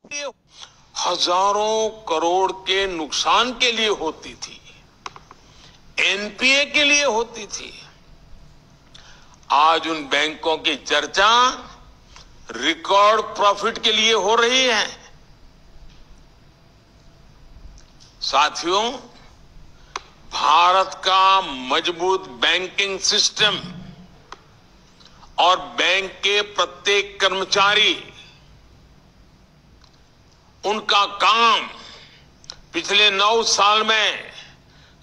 हजारों करोड़ के नुकसान के लिए होती थी, एनपीए के लिए होती थी। आज उन बैंकों की चर्चा रिकॉर्ड प्रॉफिट के लिए हो रही है। साथियों, भारत का मजबूत बैंकिंग सिस्टम और बैंक के प्रत्येक कर्मचारी, उनका काम पिछले 9 साल में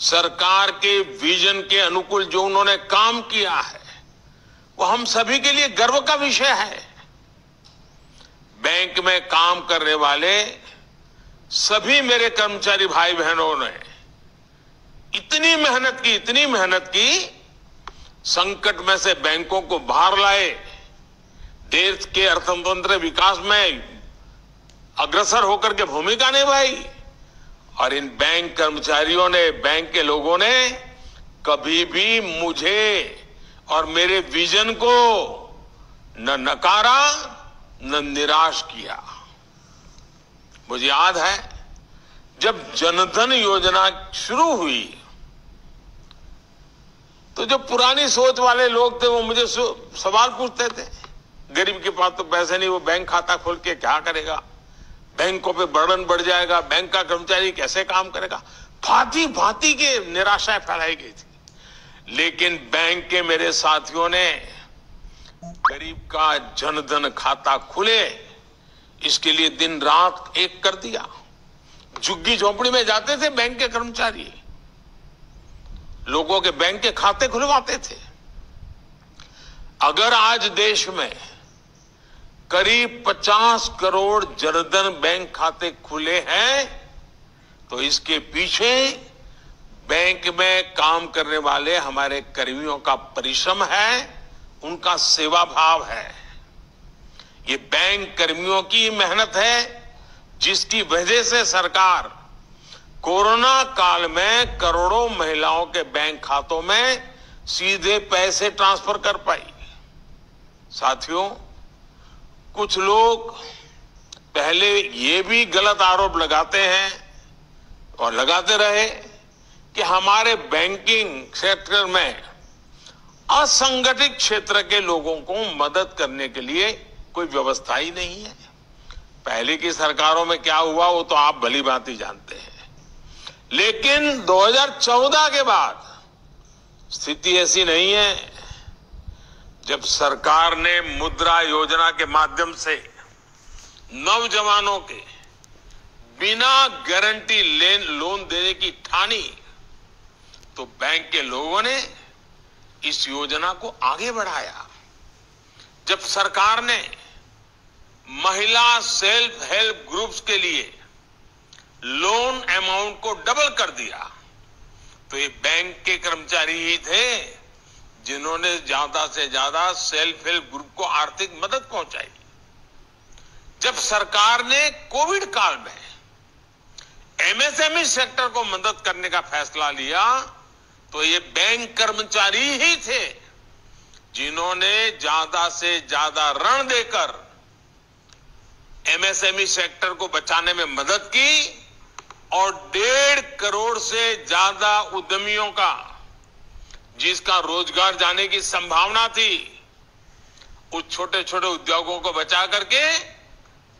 सरकार के विजन के अनुकूल जो उन्होंने काम किया है, वो हम सभी के लिए गर्व का विषय है। बैंक में काम करने वाले सभी मेरे कर्मचारी भाई बहनों ने इतनी मेहनत की, संकट में से बैंकों को बाहर लाए, देश के अर्थतंत्र विकास में अग्रसर होकर के भूमिका निभाई। और इन बैंक कर्मचारियों ने, बैंक के लोगों ने कभी भी मुझे और मेरे विजन को न नकारा न निराश किया। मुझे याद है जब जनधन योजना शुरू हुई तो जो पुरानी सोच वाले लोग थे वो मुझे सवाल पूछते थे, गरीब के पास तो पैसे नहीं, वो बैंक खाता खोल के क्या करेगा, बैंकों पे बर्डन बढ़ जाएगा, बैंक का कर्मचारी कैसे काम करेगा। भांति भांति के निराशाएं फैलाई गई थी। लेकिन बैंक के मेरे साथियों ने गरीब का जनधन खाता खुले, इसके लिए दिन रात एक कर दिया। झुग्गी झोपड़ी में जाते थे बैंक के कर्मचारी, लोगों के बैंक के खाते खुलवाते थे। अगर आज देश में करीब 50 करोड़ जनधन बैंक खाते खुले हैं तो इसके पीछे बैंक में काम करने वाले हमारे कर्मियों का परिश्रम है, उनका सेवा भाव है। ये बैंक कर्मियों की मेहनत है जिसकी वजह से सरकार कोरोना काल में करोड़ों महिलाओं के बैंक खातों में सीधे पैसे ट्रांसफर कर पाई। साथियों, कुछ लोग पहले ये भी गलत आरोप लगाते हैं और लगाते रहे कि हमारे बैंकिंग सेक्टर में असंगठित क्षेत्र के लोगों को मदद करने के लिए कोई व्यवस्था ही नहीं है। पहले की सरकारों में क्या हुआ वो तो आप भली भांति जानते हैं। लेकिन 2014 के बाद स्थिति ऐसी नहीं है। जब सरकार ने मुद्रा योजना के माध्यम से नौजवानों के बिना गारंटी लोन देने की ठानी तो बैंक के लोगों ने इस योजना को आगे बढ़ाया। जब सरकार ने महिला सेल्फ हेल्प ग्रुप्स के लिए लोन अमाउंट को डबल कर दिया तो ये बैंक के कर्मचारी ही थे जिन्होंने ज्यादा से ज्यादा सेल्फ हेल्प ग्रुप को आर्थिक मदद पहुंचाई। जब सरकार ने कोविड काल में एमएसएमई सेक्टर को मदद करने का फैसला लिया तो ये बैंक कर्मचारी ही थे जिन्होंने ज्यादा से ज्यादा ऋण देकर एमएसएमई सेक्टर को बचाने में मदद की और 1.5 करोड़ से ज्यादा उद्यमियों का, जिसका रोजगार जाने की संभावना थी, उस छोटे छोटे उद्योगों को बचा करके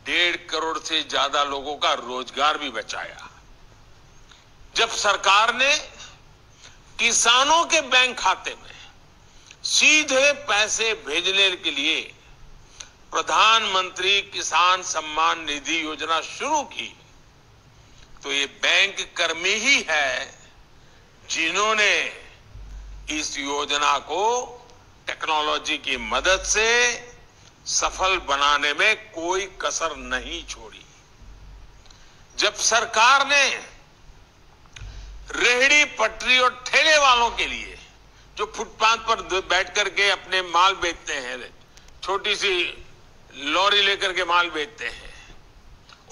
1.5 करोड़ से ज्यादा लोगों का रोजगार भी बचाया। जब सरकार ने किसानों के बैंक खाते में सीधे पैसे भेजने के लिए प्रधानमंत्री किसान सम्मान निधि योजना शुरू की तो ये बैंक कर्मी ही है जिन्होंने इस योजना को टेक्नोलॉजी की मदद से सफल बनाने में कोई कसर नहीं छोड़ी। जब सरकार ने रेहड़ी पटरी और ठेले वालों के लिए, जो फुटपाथ पर बैठ करके अपने माल बेचते हैं, छोटी सी लॉरी लेकर के माल बेचते हैं,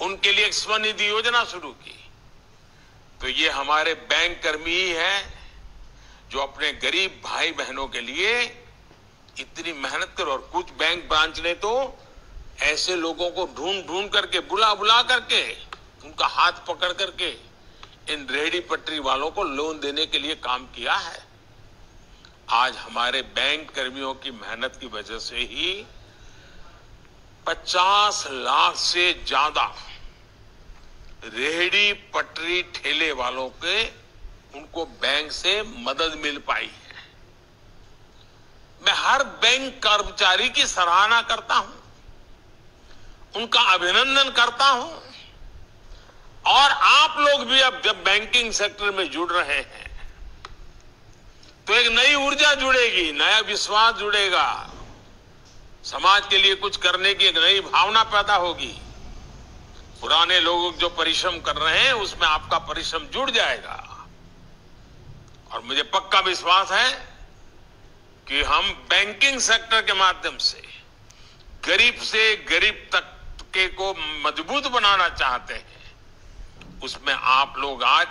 उनके लिए एक स्वनिधि योजना शुरू की तो ये हमारे बैंक कर्मी ही हैं जो अपने गरीब भाई बहनों के लिए इतनी मेहनत कर। और कुछ बैंक ब्रांच ने तो ऐसे लोगों को ढूंढ ढूंढ करके, बुला बुला करके, उनका हाथ पकड़ करके इन रेहड़ी पटरी वालों को लोन देने के लिए काम किया है। आज हमारे बैंक कर्मियों की मेहनत की वजह से ही 50 लाख से ज्यादा रेहड़ी पटरी ठेले वालों के उनको बैंक से मदद मिल पाई है। मैं हर बैंक कर्मचारी की सराहना करता हूं, उनका अभिनंदन करता हूं। और आप लोग भी अब जब बैंकिंग सेक्टर में जुड़ रहे हैं तो एक नई ऊर्जा जुड़ेगी, नया विश्वास जुड़ेगा, समाज के लिए कुछ करने की एक नई भावना पैदा होगी। पुराने लोग जो परिश्रम कर रहे हैं उसमें आपका परिश्रम जुड़ जाएगा। और मुझे पक्का विश्वास है कि हम बैंकिंग सेक्टर के माध्यम से गरीब से गरीब तबके को मजबूत बनाना चाहते हैं। उसमें आप लोग आज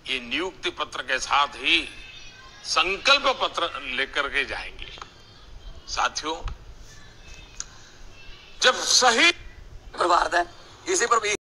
ये नियुक्ति पत्र के साथ ही संकल्प पत्र लेकर के जाएंगे। साथियों, जब सही प्रभात है इसी पर भी